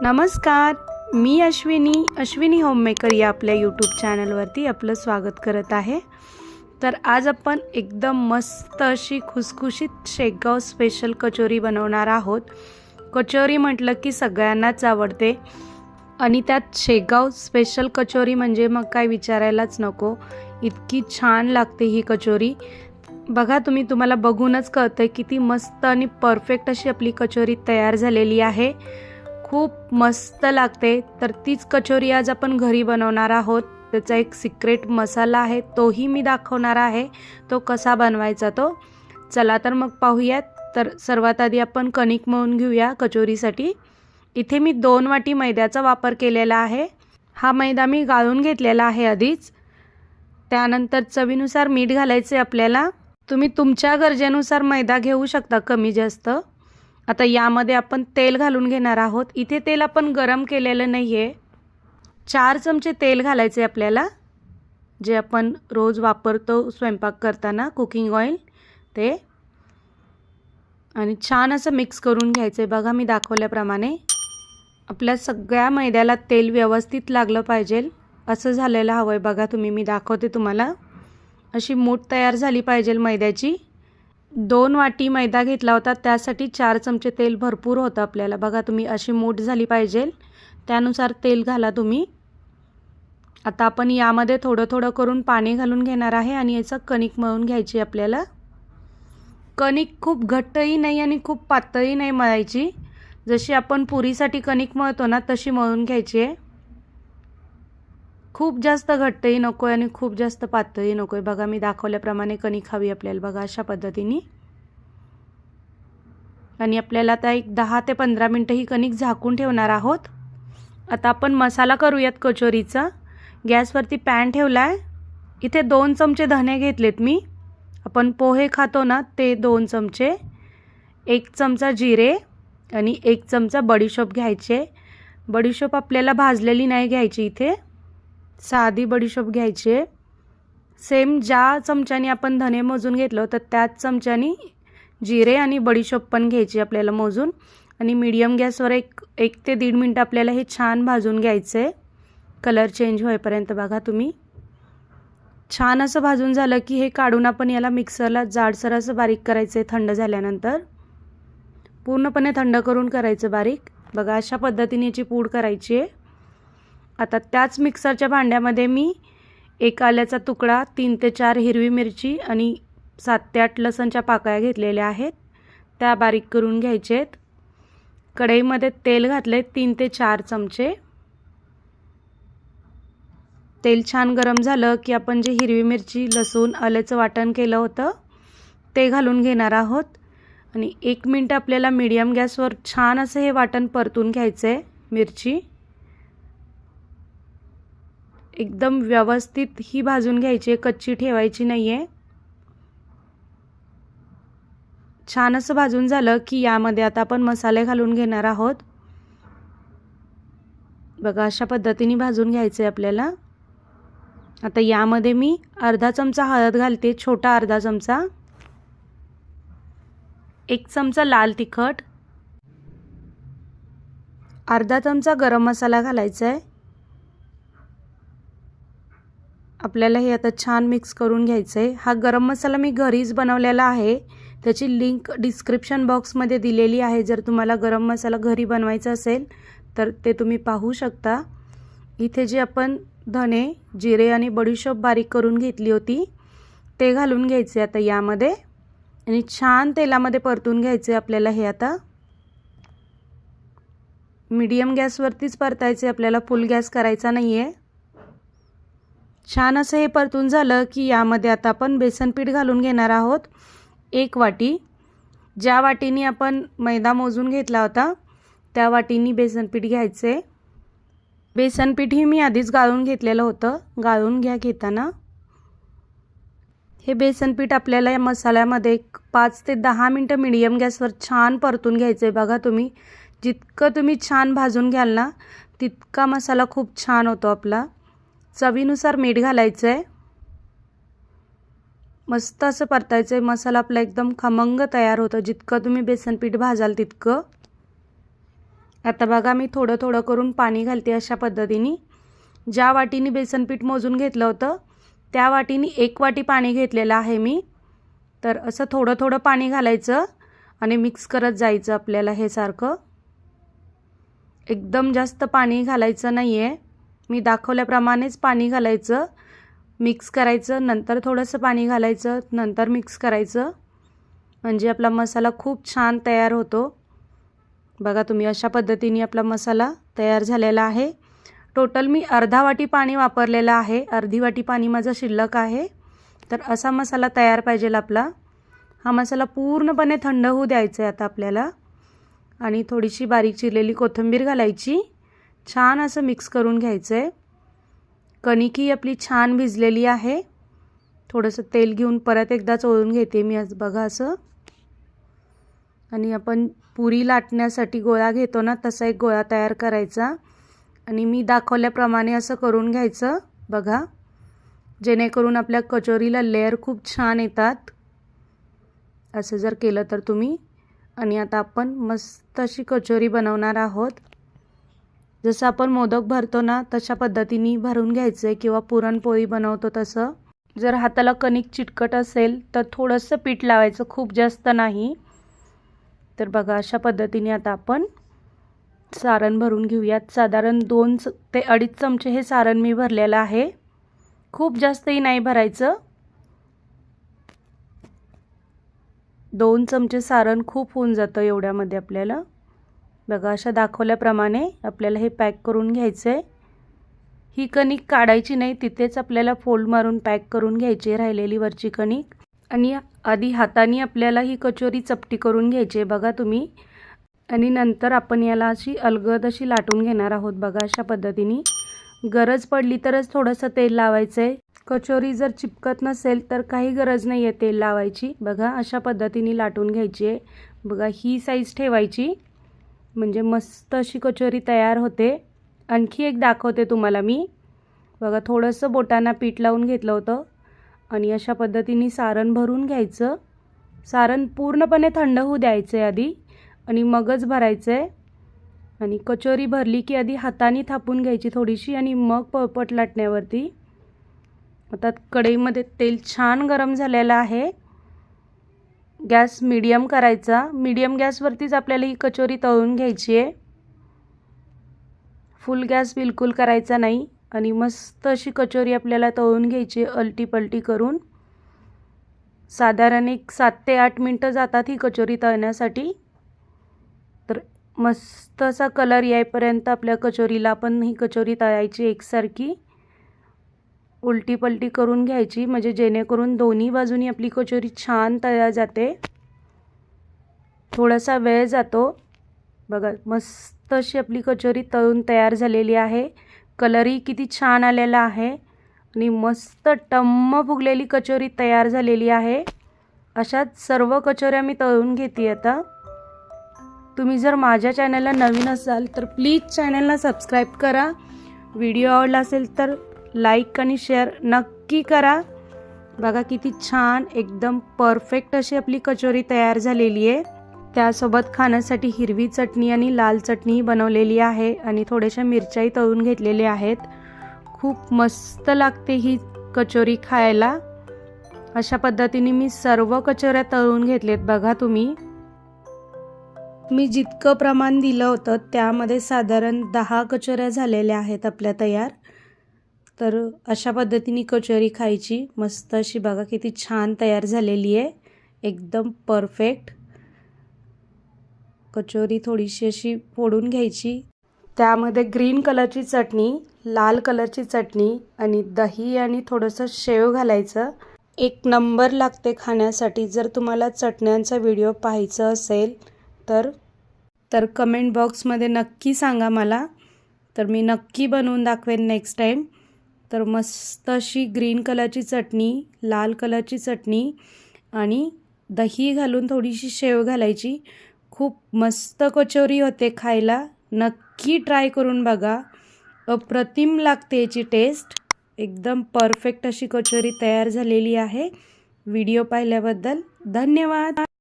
नमस्कार, मी अश्विनी होममेकर या आपल्या यूट्यूब चॅनलवरती आपलं स्वागत करत आहे। तर आज आपण एकदम मस्त अशी खुसखुशीत शेगाव स्पेशल कचोरी बनवणार आहोत। कचोरी म्हटलं की सगळ्यांनाच आवडते आणि त्यात शेगाव स्पेशल कचोरी म्हणजे मग काय विचारायलाच नको, इतकी छान लागते ही कचोरी। बघा तुम्हाला बघूनच कळतंय किती मस्त आणि परफेक्ट अशी आपली कचोरी तयार झालेली आहे। खूप मस्त लागते। तर तीच कचोरी आज आपण घरी बनवणार आहोत। त्याचा एक सिक्रेट मसाला आहे, तोही मी दाखवणार आहे, तो कसा बनवायचा तो। चला तर मग पाहूयात। तर सर्वात आधी आपण कणिक मळून घेऊया कचोरीसाठी। इथे मी 2 वाटी मैद्याचा वापर केलेला आहे। हा मैदा मी गाळून घेतलेला आहे आधीच। त्यानंतर चवीनुसार मीठ घालायचे आपल्याला। तुम्ही तुमच्या गरजेनुसार मैदा घेऊ शकता, कमी जास्त। आता यामध्ये आपण तेल घालून घेणार आहोत। इथे तेल आपण गरम केलेलं नाहीये। 4 चमचे तेल घालायचे आपल्याला, जे आपण रोज वापरतो स्वयंपाक करताना, कुकिंग ऑइल ते। आणि छान असं मिक्स करून घ्यायचे। बघा मी दाखवल्याप्रमाणे आपल्या सगळ्या मैद्याला तेल व्यवस्थित लागलं पाहिजे, असं झालेलं हवंय। बघा मी दाखवते तुम्हाला। अशी मूठ तयार झाली पाहिजे मैद्याची। 2 वाटी मैदा घेतला होता, त्यासाठी 4 चमचे तेल भरपूर होतं आपल्याला। बघा अशी मूठ झाली पाहिजे, त्यानुसार तेल घाला तुम्ही। आता आपण यामध्ये थोडं थोडं करून पाणी घालून घेणार आहे आणि याचं कणिक मळून घ्यायची आपल्याला। कणिक खूप घट्टही नाही आणि खूप पातळही नाही मळायची। जशी आपण पुरीसाठी कणिक मळतो ना, तशी मळून घ्यायची आहे। खूप जास्त घट्टही नको आणि खूप जास्त पातळही नको। बघा मी दाखवल्याप्रमाणे कणिक हवी आपल्याला, बघा अशा पद्धतीने। आणि आपल्याला आता एक 10 ते 15 मिनिटं ही कणिक झाकून ठेवणार आहोत। आता आपण मसाला करूयात कचोरीचा। गॅसवरती पॅन ठेवलाय। इथे 2 चमचे धने घेतलेत मी, आपण पोहे खातो ना ते 2 चमचे। 1 चमचा जिरे आणि 1 चमचा बडीशोप घ्यायचे। बडीशोप आपल्याला भाजलेली नाही घ्यायची, इथे साधी बडीशोप घ्यायची। सेम ज्या चमच्याने आपण धने मोजून घेतलं तर त्याच चमच्याने जिरे आणि बडीशोप पण घ्यायची आपल्याला मोजून। आणि मीडियम गॅसवर 1 ते 1.5 मिनिट आपल्याला हे छान भाजून घ्यायचे, कलर चेंज होईपर्यंत। बघा छान असं भाजून झालं की हे काढून आपण याला मिक्सरला जाडसर असं बारीक करायचे। थंड झाल्यानंतर पूर्णपणे थंड करून करायचं बारीक। बघा अशा पद्धतीने याची पूड करायची आहे। आता त्याच मिक्सरच्या भांड्यामध्ये मी 1 आल्याचा तुकडा, 3 ते 4 हिरवी मिरची आणि 7 ते 8 लसणच्या पाकळ्या घेतलेल्या आहेत, त्या बारीक करून घ्यायचे आहेत। कढईमध्ये तेल घातले 3 ते 4 चमचे। तेल छान गरम झालं की आपण जे हिरवी मिरची, लसूण, आल्याचं वाटण केलं होतं ते घालून घेणार आहोत। आणि 1 मिनिट आपल्याला मीडियम गॅसवर छान असं हे वाटण परतून घ्यायचे। मिरची एकदम व्यवस्थित ही भाजून घ्यायची, कच्ची ठेवायची नाहीये। छान असं भाजून झालं की यामध्ये आता आपण मसाले घालून घेणार आहोत। बघा अशा पद्धतीने भाजून घ्यायचे आपल्याला। आता यामध्ये मी अर्धा चमचा हळद घालते, छोटा अर्धा चमचा। 1 चमचा लाल तिखट, अर्धा चमचा गरम मसाला घालायचा आहे। आपल्याला हे आता छान मिक्स करून घ्यायचं आहे। हा गरम मसाला मी घरीच बनवलेला आहे, त्याची लिंक डिस्क्रिप्शन बॉक्समध्ये दिलेली आहे। जर तुम्हाला गरम मसाला घरी बनवायचा असेल तर ते तुम्ही पाहू शकता। इथे जे आपण धने, जिरे आणि बडीशोप बारीक करून घेतली होती ते घालून घ्यायचे आता यामध्ये आणि छान तेलामध्ये परतून घ्यायचे आपल्याला। हे आता मीडियम गॅसवरतीच परतायचे आपल्याला, फुल गॅस करायचा नाहीये। छान असं हे परतून झालं की यामध्ये आता आपण बेसन पीठ घालून घेणार आहोत। 1 वाटी, ज्या वाटीने आपण मैदा मोजून घेतला होता त्या वाटीने बेसन पीठ घ्यायचे। बेसन पीठ ही मी आधीच गाळून घेतलेलं होतं, गाळून घ्या घेताना। हे बेसन पीठ आपल्याला या मसाल्यामध्ये 5 ते 10 मिनिटं मीडियम गॅसवर छान परतून घ्यायचे। बघा जितकं तुम्ही छान भाजून घ्याल ना, तितका मसाला खूप छान होतो आपला। चवीनुसार मीठ घालायचं आहे। मस्त असं परतायचं आहे। मसाला आपला एकदम खमंग तयार होतो जितकं तुम्ही बेसन पीठ भाजाल तितकं। आता बघा मी थोडं थोडं करून पाणी घालते अशा पद्धतीने. ज्या वाटीने बेसन पीठ मोजून घेतलं होतं त्या वाटीने 1 वाटी पाणी घेतलेलं आहे मी. तर असं थोडं थोडं पाणी घालायचं आणि मिक्स करत जायचं आपल्याला हे सारखं. एकदम जास्त पाणी घालायचं नाही आहे. मी दाखवल्याप्रमाणेच पाणी घालायचं, मिक्स करायचं, नंतर थोडंसं पाणी घालायचं, नंतर मिक्स करायचं, म्हणजे आपला मसाला खूप छान तयार होतो. बघा तुम्ही अशा पद्धतीने आपला मसाला तयार झालेला आहे. टोटल मी अर्धा वाटी पाणी वापरलेलं आहे, अर्धी वाटी पाणी माझं शिल्लक आहे. तर असा मसाला तयार पाहिजे आपला. हा मसाला पूर्णपणे थंड होऊ द्यायचा आहे आता आपल्याला. आणि थोडीशी बारीक चिरलेली कोथिंबीर घालायची, छान असं मिक्स करून घ्यायचं आहे. कणिक ही आपली छान भिजलेली आहे. थोडंसं तेल घेऊन परत एकदा चोळून घेते मी आज बघा असं. आणि आपण पुरी लाटण्यासाठी गोळा घेतो ना तसा एक गोळा तयार करायचा आणि मी दाखवल्याप्रमाणे असं करून घ्यायचं बघा, जेणेकरून आपल्या कचोरीला लेयर खूप छान येतात. असं जर केलं तर तुम्ही. आणि आता आपण मस्त अशी कचोरी बनवणार आहोत. जसं आपण मोदक भरतो ना तशा पद्धतीने भरून घ्यायचं आहे किंवा पुरणपोळी बनवतो तसं. जर हाताला कणिक चिटकट असेल तर थोडंसं पीठ लावायचं, खूप जास्त नाही. तर बघा अशा पद्धतीने आता आपण सारण भरून घेऊयात. साधारण 2 ते 2.5 चमचे हे सारण मी भरलेलं आहे. खूप जास्तही नाही भरायचं. 2 चमचे सारण खूप होऊन जातं एवढ्यामध्ये आपल्याला. बघा अशा दाखवल्याप्रमाणे आपल्याला हे पॅक करून घ्यायचं आहे. ही कणिक काढायची नाही, तिथेच आपल्याला फोल्ड मारून पॅक करून घ्यायची राहिलेली वरची कणिक. आणि आधी हाताने आपल्याला ही कचोरी चपटी करून घ्यायची आहे बघा तुम्ही. आणि नंतर आपण याला अशी अलगद अशी लाटून घेणार आहोत बघा अशा पद्धतीने. गरज पडली तरच थोडंसं तेल लावायचं आहे. कचोरी जर चिपकत नसेल तर काही गरज नाही आहे तेल लावायची. बघा अशा पद्धतीने लाटून घ्यायची आहे. बघा ही साईज ठेवायची म्हणजे मस्त अशी कचोरी तयार होते. आणखी एक दाखवते तुम्हाला मी. बघा थोडंसं बोटांना पीठ लावून घेतलं होतं आणि अशा पद्धतीने सारण भरून घ्यायचं. सारण पूर्णपणे थंड होऊ द्यायचं आहे आधी आणि मगच भरायचं आहे. आणि कचोरी भरली की आधी हाताने थापून घ्यायची थोडीशी आणि मग पळपट लाटण्यावरती. आता कढईमध्ये तेल छान गरम झालेलं आहे. गॅस मीडियम करायचा. मीडियम गॅसवरतीच आपल्याला ही कचोरी तळून घ्यायची आहे. फुल गॅस बिलकुल करायचा नाही. आणि मस्त अशी कचोरी आपल्याला तळून घ्यायची अलटी पलटी करून. साधारण एक 7 ते 8 मिनटं जातात ही कचोरी तळण्यासाठी. तर मस्त असा कलर येईपर्यंत आपल्या कचोरीला आपण ही कचोरी तळायची एकसारखी. उलटी पलटी करून घ्यायची म्हणजे जेणेकरून दोन्ही बाजूनी आपली कचोरी छान तळल्या जाते. थोडासा वेळ जातो. बघा मस्त अशी आपली कचोरी तळून तयार झालेली आहे. कलरही किती छान आलेला आहे आणि मस्त टम्म फुगलेली कचोरी तयार झालेली आहे. अशाच सर्व कचोऱ्या मी तळून घेते आता. तुम्ही जर माझ्या चॅनलला नवीन असाल तर प्लीज चॅनलला सबस्क्राईब करा. व्हिडिओ आवडला असेल तर लाईक आणि शेअर नक्की करा. बघा किती छान एकदम परफेक्ट अशी आपली कचोरी तयार झालेली आहे. त्यासोबत खाण्यासाठी हिरवी चटणी आणि लाल चटणी बनवलेली आहे आणि थोड्याशा मिरच्याही तळून घेतलेल्या आहेत. खूप मस्त लागते ही कचोरी खायला. अशा पद्धतीने मी सर्व कचोऱ्या तळून घेतलेत बघा तुम्ही. मी जितकं प्रमाण दिलं होतं त्यामध्ये साधारण 10 कचोऱ्या झालेल्या आहेत आपल्या तयार. तर अशा पद्धतीने कचोरी खायची. मस्त अशी बघा किती छान तयार झालेली आहे, एकदम परफेक्ट. कचोरी थोडीशी अशी फोडून घ्यायची. त्यामध्ये ग्रीन कलरची चटणी, लाल कलरची चटणी आणि दही आणि थोडंसं शेव घालायचं. एक नंबर लागते खाण्यासाठी. जर तुम्हाला चटण्यांचा व्हिडिओ पाहायचा असेल तर कमेंट बॉक्समध्ये नक्की सांगा मला. तर मी नक्की बनवून दाखवेन नेक्स्ट टाईम. तर मस्त अशी ग्रीन कलरची चटणी, लाल कलरची चटणी आणि दही घालून थोडीशी शेव घालायची. खूप मस्त कचोरी होते खायला. नक्की ट्राय करून बघा. अप्रतिम लागते याची टेस्ट. एकदम परफेक्ट अशी कचोरी तयार झालेली आहे. व्हिडिओ पाहिल्याबद्दल धन्यवाद.